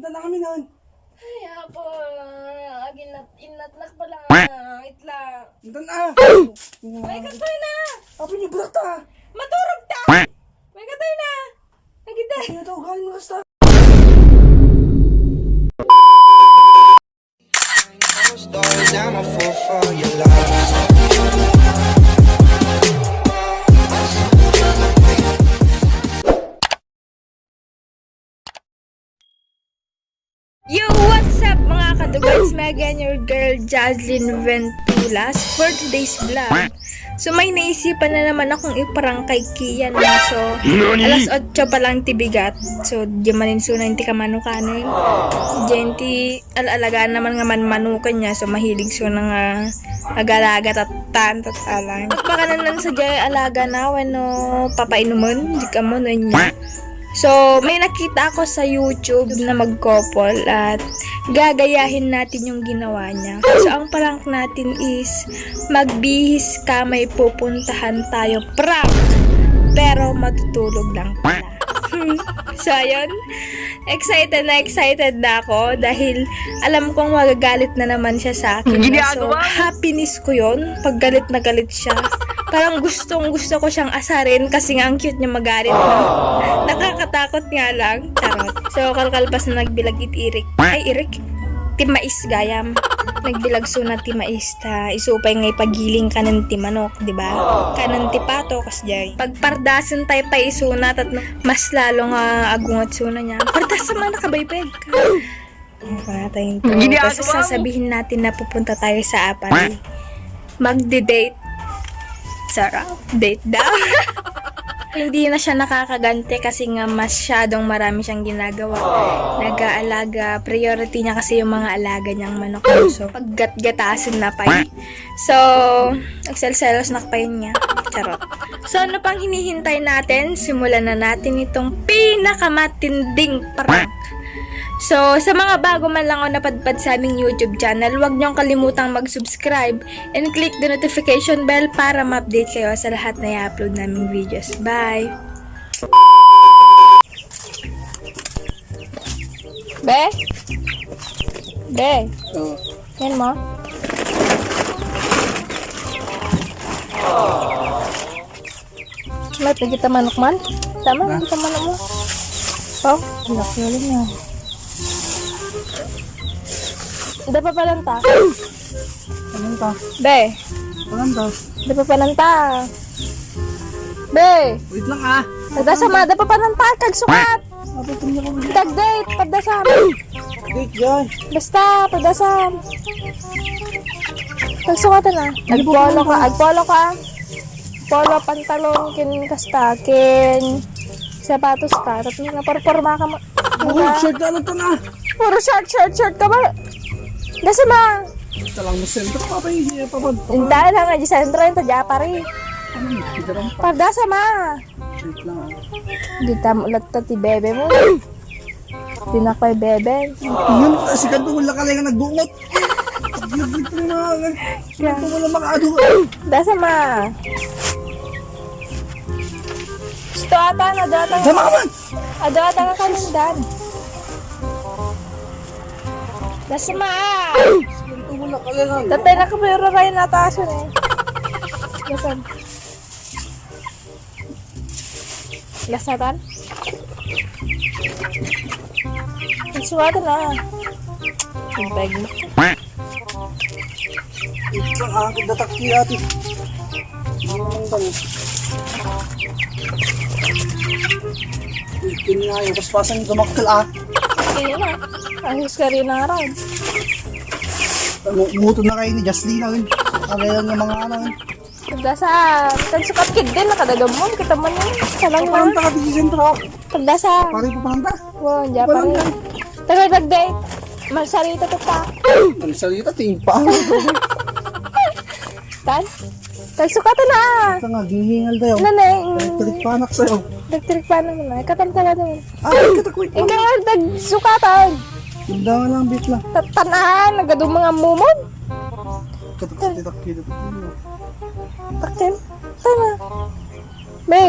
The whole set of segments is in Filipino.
Punta na kami nun. Ay, apo. Inatnak pa lang. Itla. Punta na. May katoy na. Apo niyo, bulak ta. Maturog ta. May katoy na. Nagita. Ano daw, galing mo basta. Stories, I'm a fool for your love. Yo, what's up mga kadugays? Megan, your girl Jazlyn Ventulas for today's vlog. So may naisipan na naman akong iparang kay Kian. So alas 8 pa lang tibigat. So di manin suna hindi ka manukanin. Genti alalagaan naman nga manukan niya. So mahilig suna nga agalaga tatan tatalan. Pagpakanan sa jay alaga na no papainuman di ka mo niya. So, may nakita ako sa YouTube na mag-couple at gagayahin natin yung ginawa niya. So, ang prank natin is magbihis ka, may pupuntahan tayo prank. Pero matutulog lang pala. So, ayun. Excited na ako dahil alam kong magagalit na naman siya sa akin. So, happiness ko yun pag galit na galit siya. Parang gusto ko siyang asarin kasi nga ang cute niya magalit. No? Nakakatakot nga lang. Charot. So, kalkalpas na nagbilag itirik. Ay, irik. Timais gayam. Nagbilag suna timais ta. Isupay ngay pagiling kanan ti manok, di ba? Kanan ti pato kasjay. Pagpardasan tayo pa isunat at mas lalo nga agungat suna niya. Pardasan man nakabaypeg ka. Natin to. Kasi sasabihin natin na pupunta tayo sa Apari. Magde-date. Sarap. Date daw. Hindi na siya nakakaganti kasi nga masyadong marami siyang ginagawa. Nag-aalaga. Priority niya kasi yung mga alaga niyang manok. So, paggat-gatasin na pa yun. So, nagselselos na pa yun niya. Charot. So, ano pang hinihintay natin? Simulan na natin itong pinakamatinding prank. So, sa mga bago man lang ako napadpad sa aming YouTube channel, huwag niyong kalimutang mag-subscribe and click the notification bell para ma-update kayo sa lahat na i-upload naming videos. Bye! Be? Be? Oo. Yan mo? May kita manok man? Tama, kita manok mo. Oh, anak yun niya. Hindi pa palanta. Palanta. Be. Palanta. Hindi pa palanta. Be. Wait lang ah. Pagdasama. Hindi pa palanta. Kagsukat. Apo niyo ko. Tag-date. Pagdasam. Wait, guys. Basta. Pagdasam. Kagsukatan na. Agpolo ka. Agpolo ka. Polo, pantalon, kin kasta, kin sapatos ka. Tapos naporporma ka mo. Shirt na lang to na. Puro short ka ba? Dasama. Ito lang mo sentro. Papay, papad. Intahan lang nga di sentro yun. Tadya pa rin. Hidarang pa. Pagdasama. Wait lang ah. Hindi tamo ulat ta ti bebe mo. Hindi na ko'y bebe. Yun, kasi kanto wala ka lang nagbungot. Gilaglit mo na. Kanto wala makaado. Dasama. Gusto ata na data. Sama ka man. Ado ata ka kalindan. Dasama. Kanto wala ka lang. Datay na kapiro kayo natason eh. Gasan. Gasatan? Nagsuwata na. Ang bag mo. Wait lang ah. Datakti ati. Ang tanong. Wait, yun nga yun. Paspasan yung tumaktal ah. Kaya na. Ayos ka rin na rin. Umuto na kayo ni Jaslina yun. Kagayan ng mga ano yun. Pagdasa. Nagsukat kid din. Nakadagam mo. Kita mo niya. Salang Parang na. taka di sentro. Pagdasa. Pari pa parang ta. Wow, diyan pa rin. Tagay nag-date. Magsarita to pa. Ang salita, tingin pa. Tan? Nagsukatan na. Ito nga, ginihingal tayo. Nanay. Tulik pa anak sa'yo. Nagtirik pa naman na. Katamtala naman. Ay, katakwit mo. Ikaw nagsukatan. Ganda nga lang, bit lang. Tatanaan. Nagadong mga mumon. Katakwit. Takil. Tama. Be.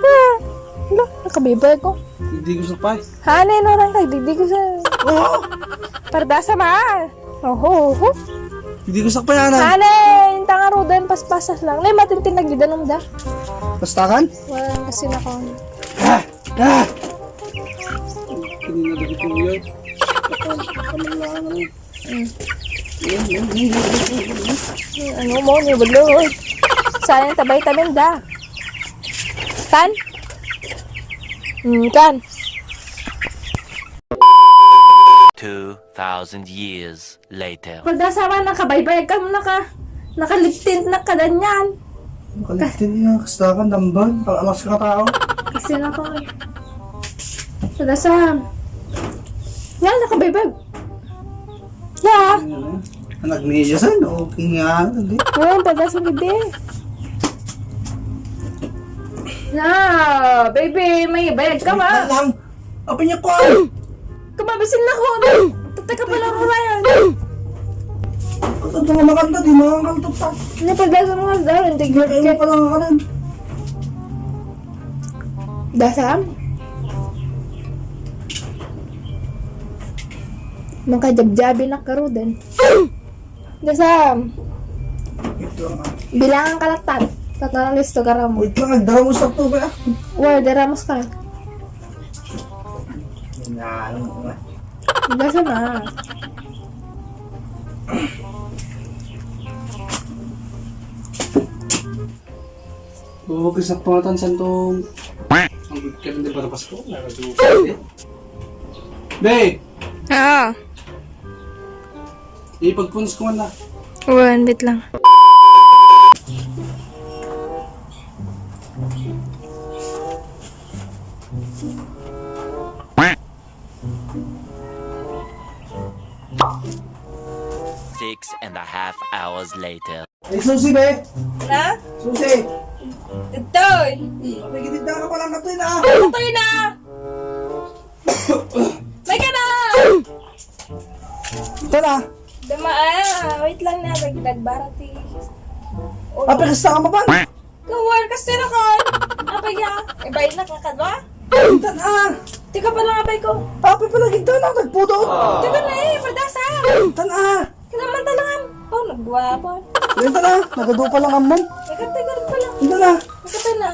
Ah. Lo, nakabibay ko. Hindi ko sapay. Hanay no lang kay digdi ko sa Oo! pardasa ma. Oho. Hindi ko sapay, ana. Hanay, yung tanga rodan paspasas lang. Nay matintin na gid anom da. Pastakan? Wala kasi na ko. Ah! Ah! Hindi na dagit yung yun. Ano mo ni bulod. Sayang tabay tamin da. Kan? Kan. 2,000 years later. Pardasa man nakabaybay ka mo nakaligtint na kadanyan. Kalitin niya, kastakan, damban. Pag-alas ka tao. Kasi na ko. Pardasa. Yan, nakabaybay. Ya. Nag-media sa'yo, okay nga. Oo, pardasa gede. Na, baby, may bayad ka ba? Lang! Apa niya ko! Kumabisin na ko. Tataka pa lang yan. Ito mga makanta, di makakanta pa. Napagdasa mo nga daw, hindi Kaya mo pala nga kanan. Dasam? Makajabjabi na karudan. Dasam. Ito lang ah. Bilangan kalatan. Tatanang listo ka ramo. Wait lang, nagdara mo sa ito ba? Wow, daramos ka. Yan. Dasam na. Oo, kasi sa pangatan sa itong... Ang good ka rin din para Pasko. Nakadupa. Be! Oo. Ipagpunas ko man na. One bit lang. Six and a half hours later. Ay, susi be! Na? Susi! Itoy! Pagkitid na ka palang katoy na! Itoy na! May ka na! Ito na! Dama wait lang na. Dagdag barati. Apekasta ka mapan! Kawal kasi na ka. Apay ya. E bayad na kakadwa? Ito na! Tika pa lang apay ko. Apay pala ginto na! Nagpudot! Tika na pardasa. Ito na! Kinaman talangan. Oh, nagwapo. Ito na! Nagadupa lang ang mom! Nagkatay ka rin pala. Ito na! Nagkatay na.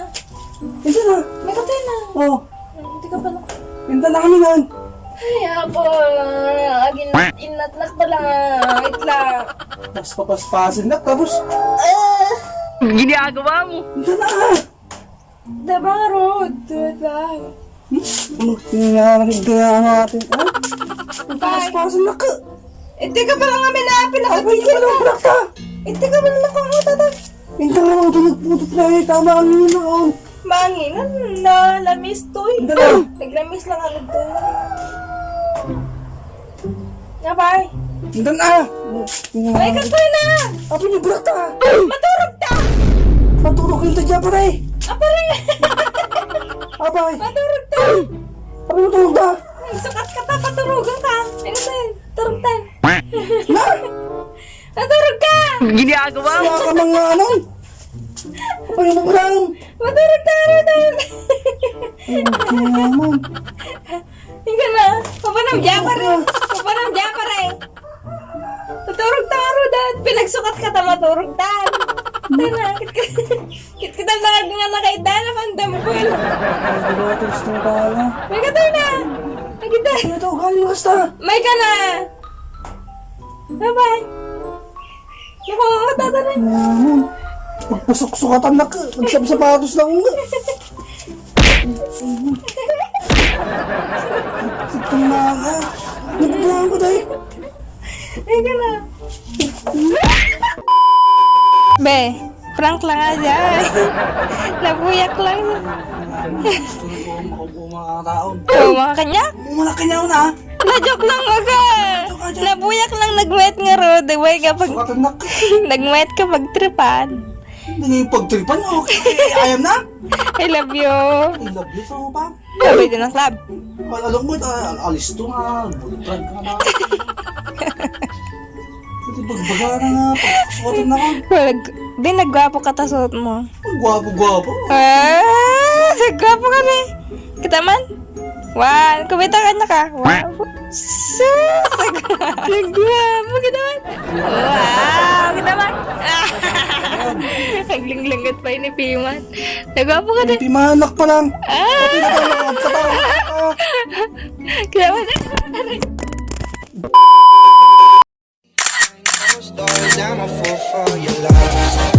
Ito na! Nagkatay na. Oh! Tika pa lang. Ito na kami nan! Ay, ako. Agin inatnak pa lang. Wait lang. Tapos papaspasin na tapos... Ginagawa mo. Ito na! Dabang road. Diba? Ano tinangarin kaya natin? Ha? Papaspasin na ka! Tika pa lang kami na. Ay, pwede pa lang plaka! Tika pa lang ako. Tata. Ito na ako nagpudot na eh! Tama ang yun na ako! Manginan na lamis to eh. Ito na! Naglamis lang ako to. Napay. Ito na! May katoy na. Apo niyo bulak ta! Maturog ta. Matulog yung tadya pa rin! Apare. Abay! Maturog ta. Apo niyo tulog ta! Sukat ka ta. Paturugan ka. Ano ba yun? Turugtan. Na! Maturog ka. Siya ka mga ano! Apo niyo magulang! Maturog ta. Rudan. Naman! Ika na. Papanam dya pa rin. Papanam dya pa rin. Maturog ta. Rudan. Pinagsukat ka ta. Maturog ta. Tana. Kita na nga nakaidala. Mandambol. Pilotos na pala! May katoy na. Nakita. Ito, galing basta! May ka na! Bye-bye! Naku, tatanan! Naman! Pagpasok-sukatan na ka! Nagsab-sapatos na nga! Ito na nga! Nagpaplaan ko dahil! May ka na! Be, prank lang aja. Nabuyak lang. Gusto na po makupo mga tao! Oh, mga kanya? Malaki niya ako na! Na-joke lang aga! Nabuyak lang nagwet nga ro. Daway kapag Sukatan na ka! nagwet kapag tripan. Hindi niyo yung pagtripan niyo! Okay, ayam na! I love you. I love you so pa! Sabay din ang club. Alam mo ito, alis to nga! Bultrag ka na! Hindi bagbaga na nga! Sukatan na ka! Be, nagwapo ka ta suot mo. Ang gwapo-gwapo! Ah, nagwapo ka na eh. Kita man? One. Kumitakan na ka. Wow. Sus! Nagwapo kita man. Wow! Kita man. Naglinglingat pa yun ni Piman. Nagwapo ka din. Pimanak pa lang. Kita man. Stories, I'm a fool for your love.